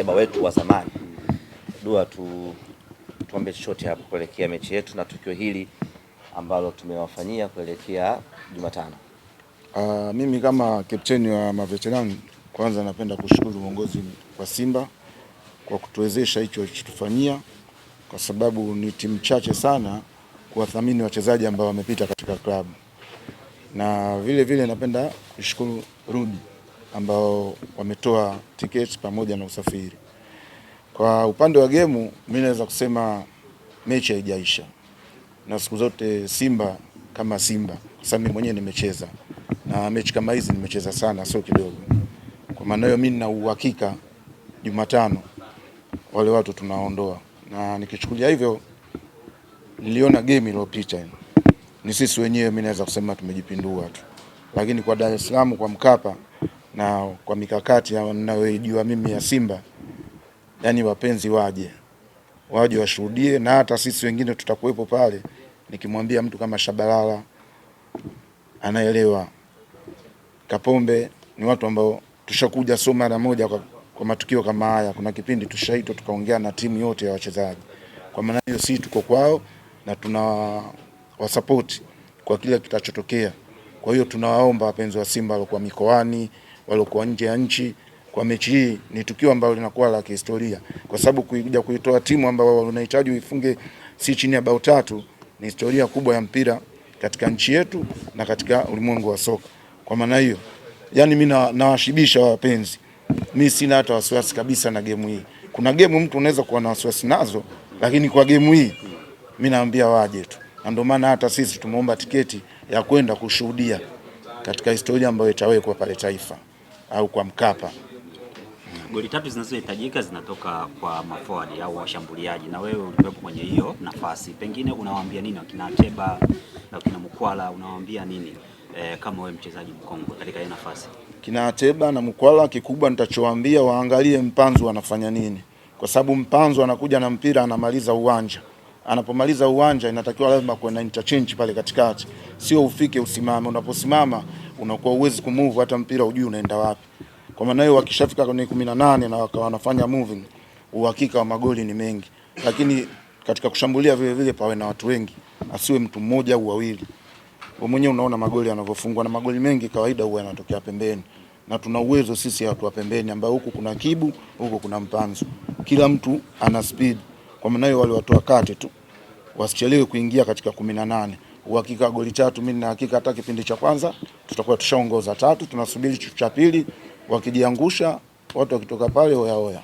wanachama wetu wa zamani. Dua tuombe chochote hapo kuelekea mechi yetu na tukio hili ambalo tumewafanyia kuelekea Jumatano. Mimi kama kapteni wa maveterani, kwanza napenda kushukuru uongozi wa Simba kwa kutuwezesha hicho kitufanyia, kwa sababu ni timu chache sana kuwathamini wachezaji ambao wamepita katika klabu. Na vile napenda kushukuru Rudi ambao wametoa tiketi pamoja na usafiri. Kwa upande wa gemu, mimi naweza kusema mechi haijaisha. Na siku zote Simba kama Simba, sasa mimi mwenyewe nimecheza na mechi kama hizi nimecheza sana, sio kidogo. Kwa maana hiyo mimi nina uhakika Jumatano wale watu tunaondoa. Na nikichukulia hivyo, niliona game iliyopita ni sisi wenyewe, mimi naweza kusema tumejipindua tu. Lakini kwa Dar es Salaam, kwa Mkapa na kwa mikakati ninayojua mimi ya Simba, yani wapenzi waje washuhudie, na hata sisi wengine tutakuwepo pale. Nikimwambia mtu kama Shabalala anaelewa, Kapombe, ni watu ambao tushakuja sio mara moja kwa matukio kama haya. Kuna kipindi tushaitwa tukaongea na timu yote ya wachezaji. Kwa maana hiyo sisi tuko kwao na tuna wasupport kwa kile kitachotokea. Kwa hiyo tunawaomba wapenzi wa Simba waliokuwa mikoani, waliokuwa nje ya nchi, kwa mechi hii ni tukio ambalo linakuwa la kihistoria, kwa sababu kuja kuitoa timu ambao unahitaji uifunge si chini ya bao 3 ni historia kubwa ya mpira katika nchi yetu na katika ulimwengu wa soka. Kwa maana hiyo, yani mimi nawashibisha wapenzi. Mimi sina hata wasiwasi kabisa na game hii. Kuna game mtu unaweza kuwa na wasiwasi nazo, lakini kwa game hii mimi naambia waje tu. Na ndio maana hata sisi tumeomba tiketi ya kwenda kushuhudia katika historia ambayo itawekwa pale Taifa au kwa Mkapa. Goli 3 zinazohitajika zinatoka kwa maforward au washambuliaji, na wewe ulipepo kwenye hiyo nafasi. Pengine unawaambia nini wakina Ateba na wakina Mkwala, unawaambia nini kama wewe mchezaji mkongwe katika hiyo nafasi? Kina Ateba na Mkwala, kikubwa nitachowaambia waangalie Mpanzu anafanya nini, kwa sababu Mpanzu anakuja na mpira anamaliza uwanja. Anapomaliza uwanja inatakiwa lazima kuwe na interchange pale katikati, sio ufike usimame. Unaposimama unakuwa uwezi kumove, hata mpira hujui unaenda wapi. Kwa maana hiyo wakishafika kwenye 18 na wakawa wanafanya moving, uhakika wa magoli ni mengi. Lakini katika kushambulia vile pawe na watu wengi, asiwe mtu mmoja au wawili. Wewe mwenyewe unaona magoli yanavyofungwa, na magoli mengi kawaida huwa yanatokea pembeni. Na tuna uwezo sisi watu wa pembeni ambao huku kuna Kibu, huku kuna Mpanzu. Kila mtu ana speed. Kwa maana hiyo wale watu wakate tu wasichelewe kuingia katika 18. Uhakika goli 3, mimi na hakika hata kipindi cha kwanza tutakuwa tushaongoza 3, tunasubiri cha pili. Wakijiangusha watu wakitoka pale oya.